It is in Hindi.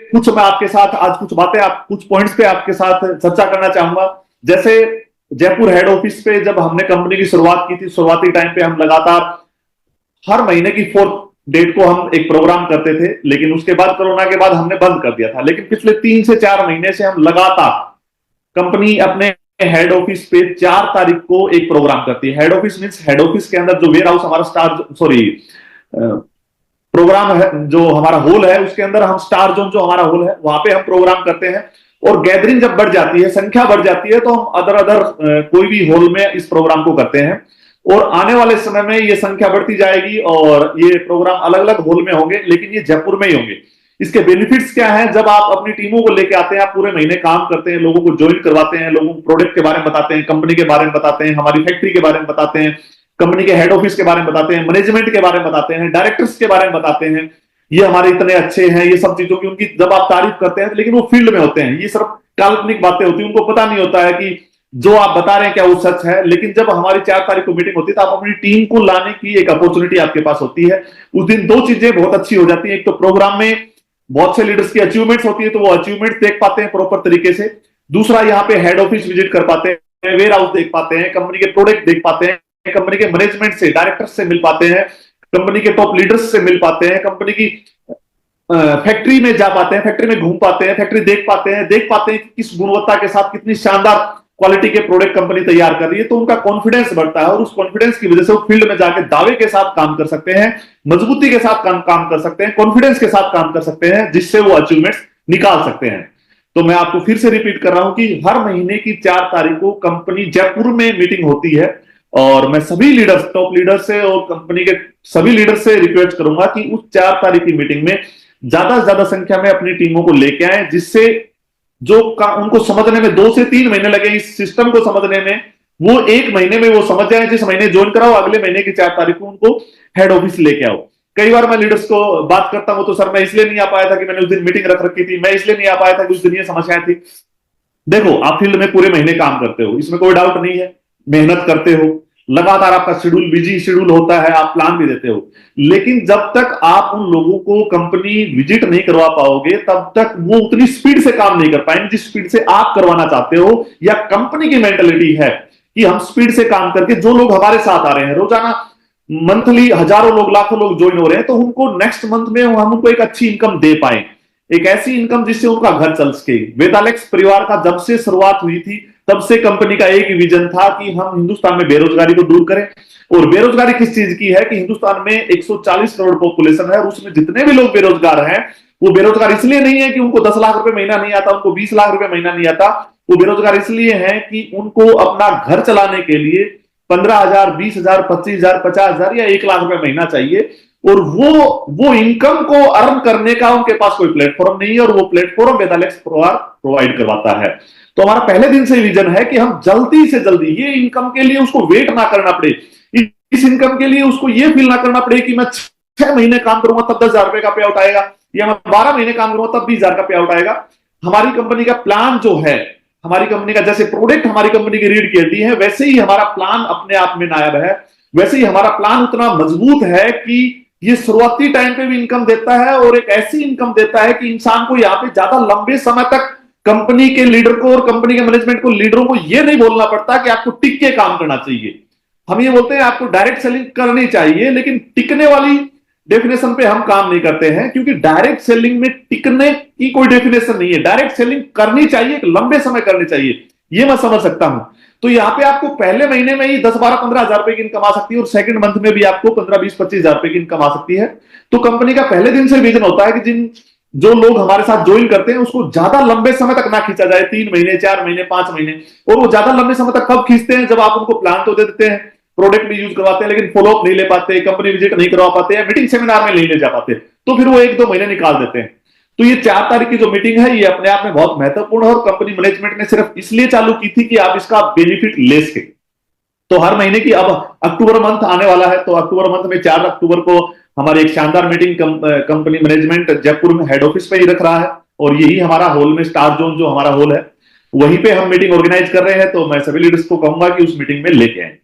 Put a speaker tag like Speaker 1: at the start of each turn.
Speaker 1: कुछ मैं आपके साथ आज कुछ बातें कुछ पॉइंट्स पे आपके साथ चर्चा करना चाहूंगा। जैसे जयपुर हेड ऑफिस पे जब हमने कंपनी की शुरुआत की थी, शुरुआती टाइम पे हम लगातार हर महीने की 4th डेट को हम एक प्रोग्राम करते थे, लेकिन उसके बाद कोरोना के बाद हमने बंद कर दिया था। लेकिन पिछले 3 से 4 महीने से हम लगातार कंपनी अपने हेड ऑफिस पे 4 तारीख को एक प्रोग्राम करती है। Head office means head office के अंदर जो वेयर हाउस हमारा प्रोग्राम है, जो हमारा हॉल है, उसके अंदर हम स्टार जोन जो हमारा हॉल है वहां पे हम प्रोग्राम करते हैं। और गैदरिंग जब बढ़ जाती है, संख्या बढ़ जाती है, तो हम अदर अदर कोई भी हॉल में इस प्रोग्राम को करते हैं। और आने वाले समय में ये संख्या बढ़ती जाएगी और ये प्रोग्राम अलग अलग हॉल में होंगे, लेकिन ये जयपुर में ही होंगे। इसके बेनिफिट्स क्या हैं? जब आप अपनी टीमों को लेके आते हैं, आप पूरे महीने काम करते हैं, लोगों को ज्वाइन करवाते हैं, लोगों को प्रोडक्ट के बारे में बताते हैं, कंपनी के बारे में बताते हैं, हमारी फैक्ट्री के बारे में बताते हैं, कंपनी के हेड ऑफिस के बारे में बताते हैं, मैनेजमेंट के बारे में बताते हैं, डायरेक्टर्स के बारे में बताते हैं, ये हमारे इतने अच्छे हैं, ये सब चीजों की उनकी जब आप तारीफ करते हैं, लेकिन वो फील्ड में होते हैं, ये सिर्फ काल्पनिक बातें होती हैं, उनको पता नहीं होता है कि जो आप बता रहे हैं क्या वो सच है। लेकिन जब हमारी 4 तारीख को मीटिंग होती है, तो आप अपनी टीम को लाने की एक अपॉर्चुनिटी आपके पास होती है। उस दिन 2 चीजें बहुत अच्छी हो जाती है। एक तो प्रोग्राम में बहुत से लीडर्स की अचीवमेंट्स होती है, तो वो अचीवमेंट देख पाते हैं प्रॉपर तरीके से। दूसरा, यहाँ पे हेड ऑफिस विजिट कर पाते हैं, वेयर हाउस देख पाते हैं, कंपनी के प्रोडक्ट देख पाते हैं, कंपनी के मैनेजमेंट से, डायरेक्टर्स से मिल पाते हैं, कंपनी के टॉप लीडर्स से मिल पाते हैं, कंपनी की फैक्ट्री में जा पाते हैं, फैक्ट्री में घूम पाते हैं, फैक्ट्री देख पाते हैं कि किस गुणवत्ता के साथ कितनी शानदार क्वालिटी के प्रोडक्ट कंपनी तैयार कर रही है। तो उनका कॉन्फिडेंस बढ़ता है और उस कॉन्फिडेंस की वजह से वो फील्ड में जाकर दावे के साथ काम कर सकते हैं, मजबूती के साथ काम कर सकते हैं, कॉन्फिडेंस के साथ काम कर सकते हैं, जिससे वो अचीवमेंट्स निकाल सकते हैं। तो मैं आपको फिर से रिपीट कर रहा हूं कि हर महीने की 4 तारीख को कंपनी जयपुर में मीटिंग होती है और मैं सभी लीडर्स, टॉप लीडर्स से और कंपनी के सभी लीडर्स से रिक्वेस्ट करूंगा कि उस 4 तारीख की मीटिंग में ज्यादा से ज्यादा संख्या में अपनी टीमों को लेके आए, जिससे जो उनको समझने में 2 से 3 महीने लगे इस सिस्टम को समझने में, वो 1 महीने में वो समझ जाए। जिस महीने ज्वाइन कराओ, अगले महीने की 4 तारीख को उनको हेड ऑफिस लेके आओ। कई बार मैं लीडर्स को बात करता हूं तो सर मैं इसलिए नहीं आ पाया था कि मैंने उस दिन मीटिंग रख रखी थी, मैं इसलिए नहीं आ पाया था कि उस दिन ये समस्याएं थी। देखो, आप फील्ड में पूरे महीने काम करते हो, इसमें कोई डाउट नहीं है, मेहनत करते हो, लगातार आपका शेड्यूल बिजी शेड्यूल होता है, आप प्लान भी देते हो, लेकिन जब तक आप उन लोगों को कंपनी विजिट नहीं करवा पाओगे, तब तक वो उतनी स्पीड से काम नहीं कर पाएंगे जिस स्पीड से आप करवाना चाहते हो। या कंपनी की मेंटालिटी है कि हम स्पीड से काम करके, जो लोग हमारे साथ आ रहे हैं रोजाना, मंथली हजारों लोग, लाखों लोग ज्वाइन हो रहे हैं, तो उनको नेक्स्ट मंथ में हम उनको एक अच्छी इनकम दे पाए, एक ऐसी इनकम जिससे उनका घर चल सके। वेदालेक्स परिवार का जब से शुरुआत हुई थी, तब से कंपनी का एक ही विजन था कि हम हिंदुस्तान में बेरोजगारी को दूर करें। और बेरोजगारी किस चीज की है कि हिंदुस्तान में 140 करोड़ पॉपुलेशन है और उसमें जितने भी लोग बेरोजगार हैं, वो बेरोजगार इसलिए नहीं है कि उनको 10 लाख रुपए महीना नहीं आता, उनको 20 लाख रुपए महीना नहीं आता। वो बेरोजगार इसलिए है कि उनको अपना घर चलाने के लिए 15,000, 20,000, 25,000, 50,000 या 1 लाख रुपए महीना चाहिए। और वो इनकम को अर्न करने का उनके पास कोई प्लेटफॉर्म नहीं है, और वो प्लेटफॉर्म वेदालेक्स प्रोवाइड करवाता है। तो हमारा पहले दिन से विजन है कि हम जल्दी से जल्दी ये इनकम के लिए उसको वेट ना करना पड़े, इस इनकम के लिए उसको ये फील ना करना पड़े कि मैं 6 महीने काम करूंगा तब 10,000 रुपए का पे आउट आएगा, या मैं 12 महीने काम करूंगा तब 20,000 का पे आउट आएगा। हमारी कंपनी का प्लान जो है, हमारी कंपनी का जैसे प्रोडक्ट हमारी कंपनी की रीड करती है, वैसे ही हमारा प्लान अपने आप में नायाब है। वैसे ही हमारा प्लान उतना मजबूत है कि ये शुरुआती टाइम पे भी इनकम देता है, और एक ऐसी इनकम देता है कि इंसान को यहाँ पे ज्यादा लंबे समय तक कंपनी के लीडर को और कंपनी के मैनेजमेंट को, लीडरों को ये नहीं बोलना पड़ता कि आपको टिक के काम करना चाहिए। हम ये बोलते हैं आपको डायरेक्ट सेलिंग करनी चाहिए, लेकिन टिकने वाली डेफिनेशन पे हम काम नहीं करते हैं, क्योंकि डायरेक्ट सेलिंग में टिकने की कोई डेफिनेशन नहीं है। डायरेक्ट सेलिंग करनी चाहिए, एक लंबे समय करनी चाहिए, ये मैं समझ सकता हूं। तो यहाँ पे आपको पहले महीने में ही 10, 12, 15,000 रुपए की इनकम आ सकती है, और सेकंड मंथ में भी आपको 15, 20, 25,000 रुपए की इनकम आ सकती है। तो कंपनी का पहले दिन से विजन होता है कि जो लोग हमारे साथ ज्वाइन करते हैं उसको ज्यादा लंबे समय तक ना खींचा जाए, 3 महीने, 4 महीने, 5 महीने। और वो ज्यादा लंबे समय तक कब खींचते हैं? जब आप उनको प्लान तो दे देते हैं, प्रोडक्ट भी यूज करवाते हैं, लेकिन फॉलोअप नहीं ले पाते, कंपनी विजिट नहीं करवा पाते, या मीटिंग सेमिनार में नहीं ले जा पाते, तो फिर वो 1-2 महीने निकाल देते हैं। तो ये 4 तारीख की जो मीटिंग है, ये अपने आप में बहुत महत्वपूर्ण है, और कंपनी मैनेजमेंट ने सिर्फ इसलिए चालू की थी कि आप इसका बेनिफिट ले सके। तो हर महीने की, अब अक्टूबर मंथ आने वाला है, तो अक्टूबर मंथ में 4 अक्टूबर को हमारी एक शानदार मीटिंग कंपनी मैनेजमेंट जयपुर में हेड ऑफिस पे ही रख रहा है, और यही हमारा हॉल में, स्टार जोन जो हमारा हॉल है, वहीं पे हम मीटिंग ऑर्गेनाइज कर रहे हैं। तो मैं सभी लीडर्स को कहूंगा कि उस मीटिंग में लेके आए।